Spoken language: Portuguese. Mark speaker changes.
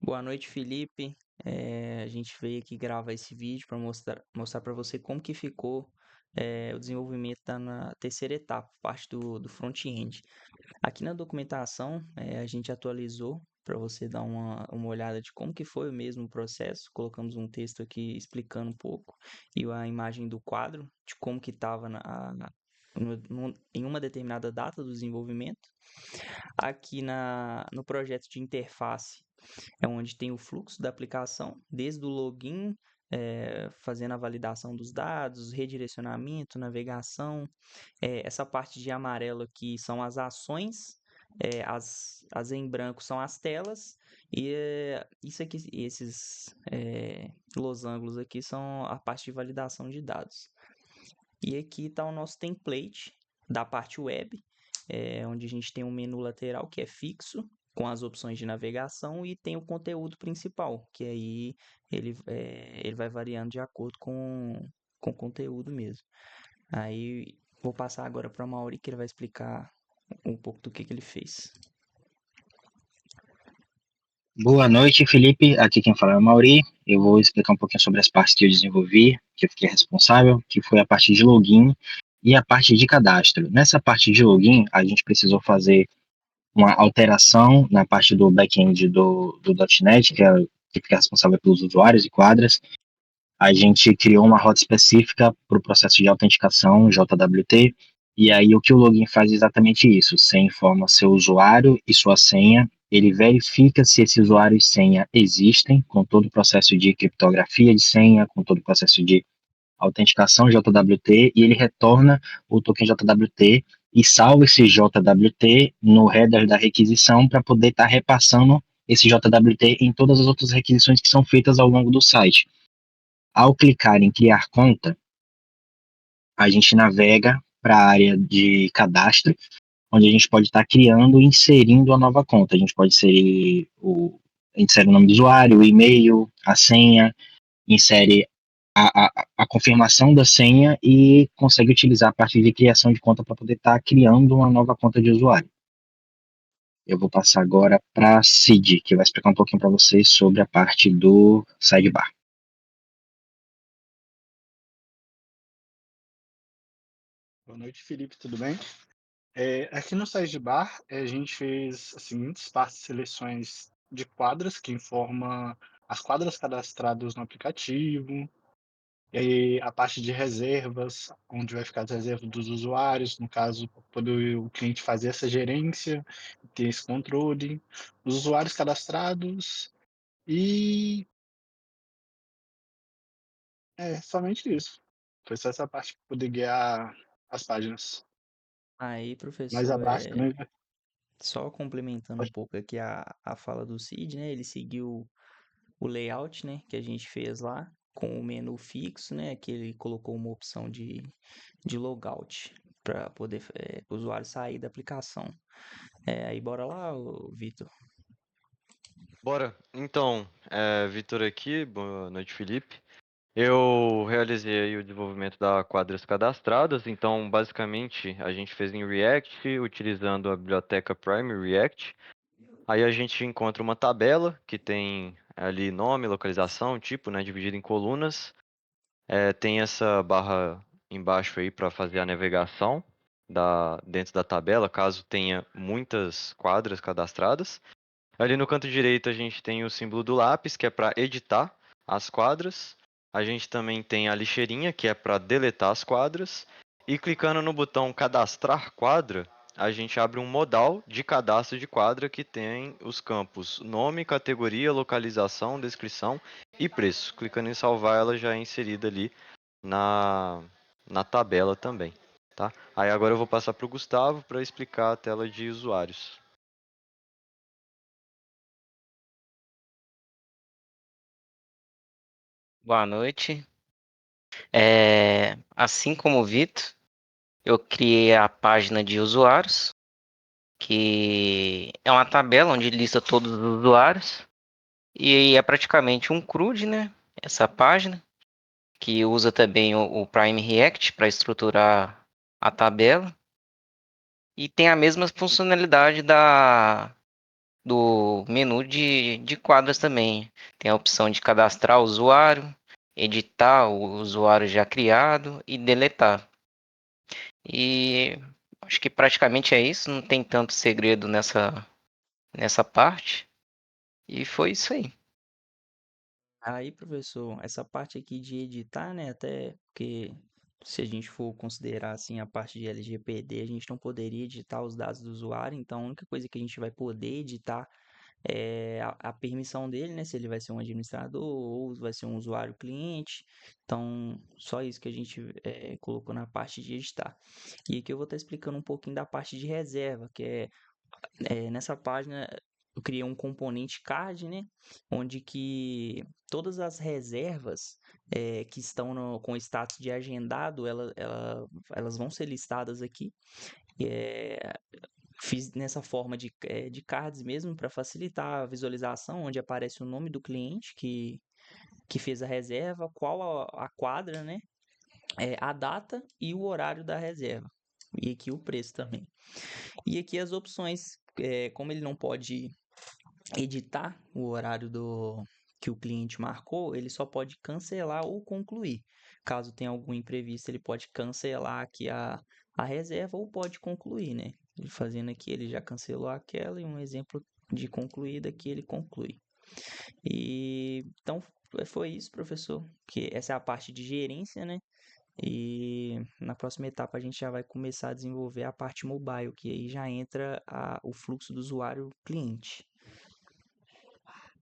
Speaker 1: Boa noite, Felipe. A gente veio aqui gravar esse vídeo para mostrar para você como que ficou o desenvolvimento na terceira etapa, parte do front-end. Aqui na documentação, a gente atualizou para você dar uma olhada de como que foi o mesmo processo. Colocamos um texto aqui explicando um pouco e a imagem do quadro de como que estava em uma determinada data do desenvolvimento. Aqui no projeto de interface é onde tem o fluxo da aplicação, desde o login, fazendo a validação dos dados, redirecionamento, navegação. Essa parte de amarelo aqui são as ações, as em branco são as telas, e isso aqui, esses losangos aqui são a parte de validação de dados. E aqui está o nosso template da parte web, onde a gente tem um menu lateral que é fixo, com as opções de navegação, e tem o conteúdo principal, que aí ele vai variando de acordo com o conteúdo mesmo. Aí vou passar agora para o Mauri, que ele vai explicar um pouco do que ele fez.
Speaker 2: Boa noite, Felipe. Aqui quem fala é o Mauri. Eu vou explicar um pouquinho sobre as partes que eu desenvolvi, que eu fiquei responsável, que foi a parte de login e a parte de cadastro. Nessa parte de login, a gente precisou fazer uma alteração na parte do back-end do .NET, que fica responsável pelos usuários e quadras. A gente criou uma rota específica para o processo de autenticação, JWT, e aí o que o login faz é exatamente isso. Você informa seu usuário e sua senha, ele verifica se esse usuário e senha existem, com todo o processo de criptografia de senha, com todo o processo de autenticação JWT, e ele retorna o token JWT e salva esse JWT no header da requisição para poder estar repassando esse JWT em todas as outras requisições que são feitas ao longo do site. Ao clicar em criar conta, a gente navega para a área de cadastro, onde a gente pode estar criando e inserindo a nova conta. A gente pode insere o nome do usuário, o e-mail, a senha, insere a confirmação da senha e consegue utilizar a parte de criação de conta para poder estar criando uma nova conta de usuário. Eu vou passar agora para a Cid, que vai explicar um pouquinho para vocês sobre a parte do sidebar.
Speaker 3: Boa noite, Felipe, tudo bem? Aqui no Sidebar, a gente fez as seguintes partes de seleções de quadras que informa as quadras cadastradas no aplicativo, e aí a parte de reservas, onde vai ficar as reservas dos usuários, no caso, para poder o cliente fazer essa gerência, ter esse controle, os usuários cadastrados e somente isso. Foi só essa parte para poder guiar as páginas.
Speaker 1: Aí,
Speaker 3: Mais
Speaker 1: professor,
Speaker 3: abaixo também.
Speaker 1: só complementando um pouco aqui a fala do Cid, né? Ele seguiu o layout, né, que a gente fez lá, com o menu fixo, né, que ele colocou uma opção de logout para poder o usuário sair da aplicação. Aí bora lá, Vitor.
Speaker 4: Bora. Então, Vitor aqui, boa noite, Felipe. Eu realizei aí o desenvolvimento da quadras cadastradas, então basicamente a gente fez em React, utilizando a biblioteca Prime React. Aí a gente encontra uma tabela que tem ali nome, localização, tipo, né, dividido em colunas. Tem essa barra embaixo aí para fazer a navegação dentro da tabela, caso tenha muitas quadras cadastradas. Ali no canto direito a gente tem o símbolo do lápis, que é para editar as quadras. A gente também tem a lixeirinha, que é para deletar as quadras. E clicando no botão cadastrar quadra, a gente abre um modal de cadastro de quadra que tem os campos nome, categoria, localização, descrição e preço. Clicando em salvar, ela já é inserida ali na, na tabela também. Tá? Aí agora eu vou passar para o Gustavo para explicar a tela de usuários.
Speaker 5: Boa noite. Assim como o Vitor, eu criei a página de usuários, que é uma tabela onde lista todos os usuários, e é praticamente um CRUD, né? Essa página, que usa também o Prime React para estruturar a tabela, e tem a mesma funcionalidade do menu de quadras também. Tem a opção de cadastrar o usuário, editar o usuário já criado e deletar. E acho que praticamente é isso, não tem tanto segredo nessa parte. E foi isso aí.
Speaker 1: Aí, professor, essa parte aqui de editar, né? Até porque se a gente for considerar assim a parte de LGPD, a gente não poderia editar os dados do usuário, então a única coisa que a gente vai poder editar é a permissão dele, né? Se ele vai ser um administrador ou vai ser um usuário cliente. Então, só isso que a gente colocou na parte de editar. E aqui eu vou estar explicando um pouquinho da parte de reserva, que nessa página eu criei um componente card, né? Onde que todas as reservas que estão com status de agendado, elas vão ser listadas aqui. Fiz nessa forma de cards mesmo para facilitar a visualização, onde aparece o nome do cliente que fez a reserva, qual a quadra, né? A data e o horário da reserva. E aqui o preço também. E aqui as opções, como ele não pode editar o horário que o cliente marcou, ele só pode cancelar ou concluir. Caso tenha algum imprevisto, ele pode cancelar aqui a reserva ou pode concluir, né? Ele fazendo aqui, ele já cancelou aquela e um exemplo de concluída que ele conclui. E então foi isso, professor, que essa é a parte de gerência, né? E na próxima etapa a gente já vai começar a desenvolver a parte mobile, que aí já entra o fluxo do usuário cliente.